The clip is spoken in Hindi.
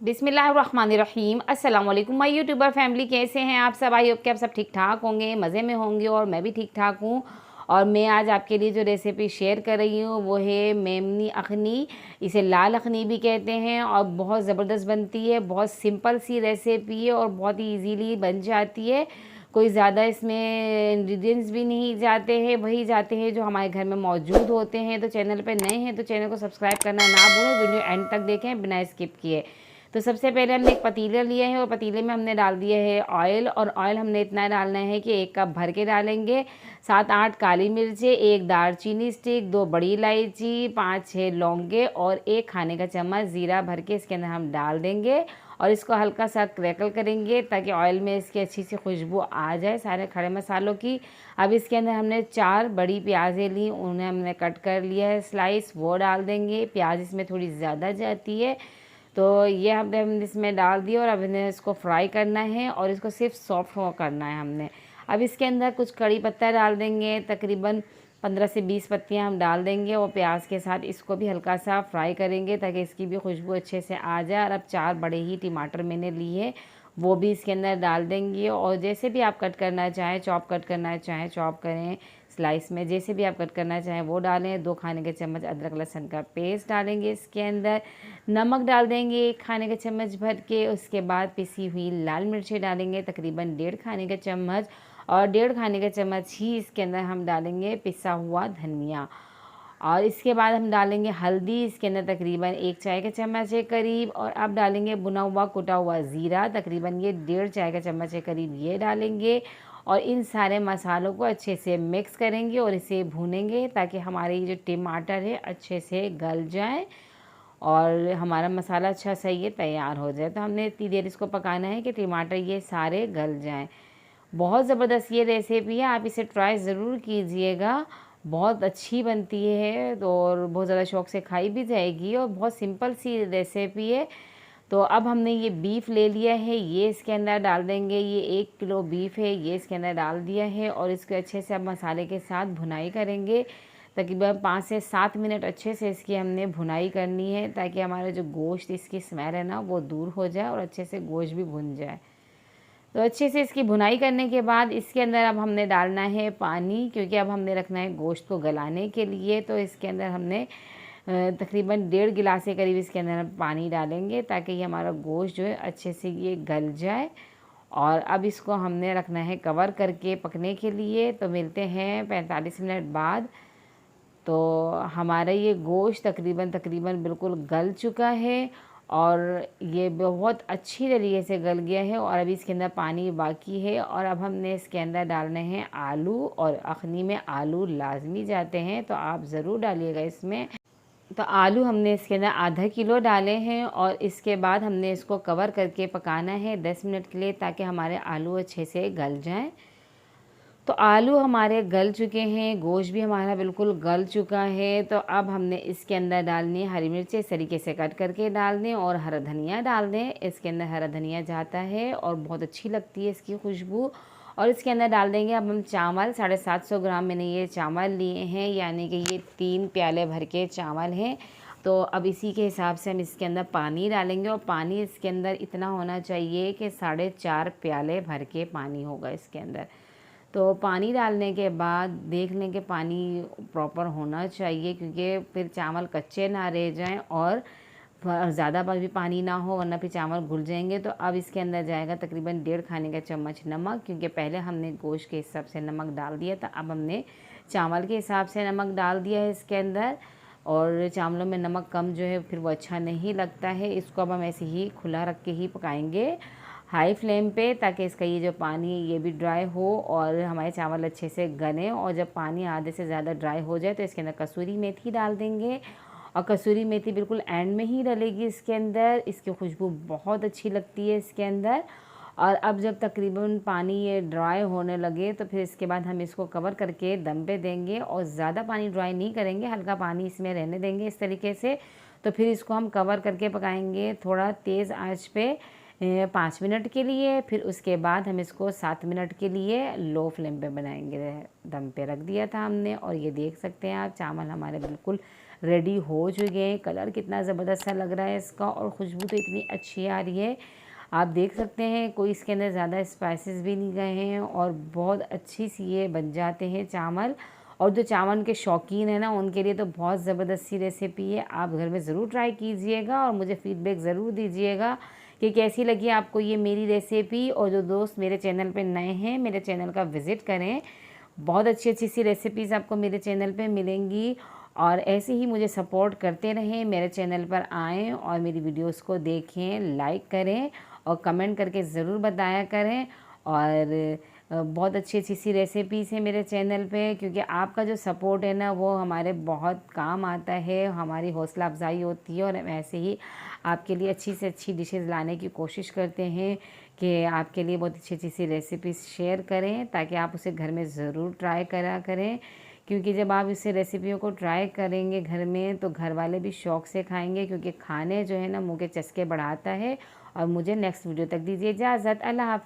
बिस्मिल्लाहिर्रहमानिर्रहीम। अस्सलाम वालेकुम माय यूट्यूबर फैमिली, कैसे हैं आप सब? आई होप कि आप सब ठीक ठाक होंगे, मज़े में होंगे और मैं भी ठीक ठाक हूँ। और मैं आज आपके लिए जो रेसिपी शेयर कर रही हूँ वो है मेमनी अखनी। इसे लाल अखनी भी कहते हैं और बहुत ज़बरदस्त बनती है। बहुत सिंपल सी रेसिपी है और बहुत ही ईजीली बन जाती है। कोई ज़्यादा इसमें इंग्रेडिएंट्स भी नहीं जाते हैं, वही जाते हैं जो हमारे घर में मौजूद होते हैं। तो चैनल पे नए हैं तो चैनल को सब्सक्राइब करना ना भूलें, वीडियो एंड तक देखें बिना स्किप किए। तो सबसे पहले हमने एक पतीला लिया है और पतीले में हमने डाल दिया है ऑयल। और ऑयल हमने इतना डालना है कि 1 कप भर के डालेंगे। 7-8 काली मिर्चें, 1 दालचीनी स्टिक, 2 बड़ी इलायची, 5-6 लौंगे और 1 खाने का चम्मच ज़ीरा भर के इसके अंदर हम डाल देंगे। और इसको हल्का सा क्रैकल करेंगे ताकि ऑयल में इसकी अच्छी सी खुशबू आ जाए सारे खड़े मसालों की। अब इसके अंदर हमने 4 बड़ी प्याज़ें ली, उन्हें हमने कट कर लिया है स्लाइस, वो डाल देंगे। प्याज इसमें थोड़ी ज़्यादा जाती है तो ये हमने इसमें डाल दिया और अब इन्हें इसको फ्राई करना है और इसको सिर्फ सॉफ्ट हो करना है हमने। अब इसके अंदर कुछ कड़ी पत्ता डाल देंगे, तकरीबन 15 से 20 पत्तियां हम डाल देंगे और प्याज के साथ इसको भी हल्का सा फ्राई करेंगे ताकि इसकी भी खुशबू अच्छे से आ जाए। और अब 4 बड़े ही टमाटर मैंने लिए, वो भी इसके अंदर डाल देंगे। और जैसे भी आप कट करना चाहें, चॉप कट करना चाहें चॉप करें, स्लाइस में जैसे भी आप कट करना चाहें वो डालें। 2 खाने के चम्मच अदरक लहसुन का पेस्ट डालेंगे इसके अंदर। नमक डाल देंगे 1 खाने का चम्मच भर के। उसके बाद पिसी हुई लाल मिर्चें डालेंगे तकरीबन 1.5 खाने का चम्मच। और 1.5 खाने का चम्मच ही इसके अंदर हम डालेंगे पिसा हुआ धनिया। और इसके बाद हम डालेंगे हल्दी इसके अंदर तकरीबन 1 चाय का चम्मच के करीब। और अब डालेंगे भुना हुआ कुटा हुआ ज़ीरा, तकरीबन ये 1.5 चाय का चम्मच के करीब ये डालेंगे। और इन सारे मसालों को अच्छे से मिक्स करेंगे और इसे भूनेंगे ताकि हमारे ये जो टमाटर है अच्छे से गल जाए और हमारा मसाला अच्छा सा ये तैयार हो जाए। तो हमने इतनी देर इसको पकाना है कि टमाटर ये सारे गल जाएं। बहुत ज़बरदस्त ये रेसिपी है, आप इसे ट्राई ज़रूर कीजिएगा। बहुत अच्छी बनती है तो और बहुत ज़्यादा शौक़ से खाई भी जाएगी और बहुत सिंपल सी रेसिपी है। तो अब हमने ये बीफ ले लिया है, ये इसके अंदर डाल देंगे। ये 1 किलो बीफ है, ये इसके अंदर डाल दिया है और इसको अच्छे से अब मसाले के साथ भुनाई करेंगे। तकरीबन 5 से 7 मिनट अच्छे से इसकी हमने भुनाई करनी है ताकि हमारा जो गोश्त इसकी स्मेल है ना वो दूर हो जाए और अच्छे से गोश्त भी भुन जाए। तो अच्छे से इसकी भुनाई करने के बाद इसके अंदर अब हमने डालना है पानी, क्योंकि अब हमने रखना है गोश्त को गलाने के लिए। तो इसके अंदर हमने तकरीबन 1.5 गिलास के करीब इसके अंदर हम पानी डालेंगे ताकि ये हमारा गोश्त जो है अच्छे से ये गल जाए। और अब इसको हमने रखना है कवर करके पकने के लिए। तो मिलते हैं 45 मिनट बाद। तो हमारा ये गोश्त तकरीबन बिल्कुल गल चुका है और ये बहुत अच्छी तरीके से गल गया है। और अभी इसके अंदर पानी बाकी है और अब हमने इसके अंदर डालने हैं आलू। और अखनी में आलू लाजमी जाते हैं तो आप ज़रूर डालिएगा इसमें। तो आलू हमने इसके अंदर आधा किलो डाले हैं और इसके बाद हमने इसको कवर करके पकाना है 10 मिनट के लिए ताकि हमारे आलू अच्छे से गल जाएं। तो आलू हमारे गल चुके हैं, गोश्त भी हमारा बिल्कुल गल चुका है। तो अब हमने इसके अंदर डालनी है हरी मिर्चें इस तरीके से कट करके डाल दें और हरा धनिया डाल दें। इसके अंदर हरा धनिया जाता है और बहुत अच्छी लगती है इसकी खुशबू। और इसके अंदर डाल देंगे अब हम चावल। 750 ग्राम मैंने ये चावल लिए हैं, यानी कि ये 3 प्याले भर के चावल हैं। तो अब इसी के हिसाब से हम इसके अंदर पानी डालेंगे और पानी इसके अंदर इतना होना चाहिए कि 4.5 प्याले भर के पानी होगा इसके अंदर। तो पानी डालने के बाद देख लें कि पानी प्रॉपर होना चाहिए, क्योंकि फिर चावल कच्चे ना रह जाएं और ज़्यादा भी पानी ना हो वरना फिर चावल घुल जाएंगे। तो अब इसके अंदर जाएगा तकरीबन 1.5 खाने का चम्मच नमक, क्योंकि पहले हमने गोश्त के हिसाब से नमक डाल दिया था। अब हमने चावल के हिसाब से नमक डाल दिया है इसके अंदर। और चावलों में नमक कम जो है फिर वो अच्छा नहीं लगता है। इसको अब हम ऐसे ही खुला रख के ही पकाएंगे हाई फ्लेम पे, ताकि इसका ये जो पानी है ये भी ड्राई हो और हमारे चावल अच्छे से गलें। और जब पानी आधे से ज़्यादा ड्राई हो जाए तो इसके अंदर कसूरी मेथी डाल देंगे। और कसूरी मेथी बिल्कुल एंड में ही डलेगी इसके अंदर, इसकी खुशबू बहुत अच्छी लगती है इसके अंदर। और अब जब तकरीबन पानी ये ड्राई होने लगे तो फिर इसके बाद हम इसको कवर करके दम पे देंगे और ज़्यादा पानी ड्राई नहीं करेंगे, हल्का पानी इसमें रहने देंगे इस तरीके से। तो फिर इसको हम कवर करके पकाएंगे थोड़ा तेज़ आंच पे 5 मिनट के लिए। फिर उसके बाद हम इसको 7 मिनट के लिए लो फ्लेम पे बनाएंगे। दम पे रख दिया था हमने और ये देख सकते हैं आप चावल हमारे बिल्कुल रेडी हो चुके हैं। कलर कितना ज़बरदस्त सा लग रहा है इसका और खुशबू तो इतनी अच्छी आ रही है। आप देख सकते हैं कोई इसके अंदर ज़्यादा स्पाइसेस भी नहीं गए हैं और बहुत अच्छी सी ये बन जाते हैं चावल। और जो चावल के शौकीन है ना उनके लिए तो बहुत ज़बरदस्त सी रेसिपी है। आप घर में ज़रूर ट्राई कीजिएगा और मुझे फ़ीडबैक ज़रूर दीजिएगा कि कैसी लगी आपको ये मेरी रेसिपी। और जो दोस्त मेरे चैनल पे नए हैं मेरे चैनल का विज़िट करें। बहुत अच्छी अच्छी सी रेसिपीज़ आपको मेरे चैनल पे मिलेंगी और ऐसे ही मुझे सपोर्ट करते रहें। मेरे चैनल पर आएँ और मेरी वीडियोस को देखें, लाइक करें और कमेंट करके ज़रूर बताया करें। और बहुत अच्छी अच्छी सी रेसिपीज़ हैं मेरे चैनल पे, क्योंकि आपका जो सपोर्ट है ना वो हमारे बहुत काम आता है, हमारी हौसला अफजाई होती है। और हम ऐसे ही आपके लिए अच्छी से अच्छी डिशेज़ लाने की कोशिश करते हैं कि आपके लिए बहुत अच्छी अच्छी सी रेसिपीज़ शेयर करें ताकि आप उसे घर में ज़रूर ट्राई करा करें। क्योंकि जब आप इसे रेसिपियों को ट्राई करेंगे घर में तो घर वाले भी शौक़ से खाएंगे, क्योंकि खाने जो है ना मुँह के चस्के बढ़ाता है। और मुझे नेक्स्ट वीडियो तक दीजिए इजाज़त। अल्लाह हाफ़िज़।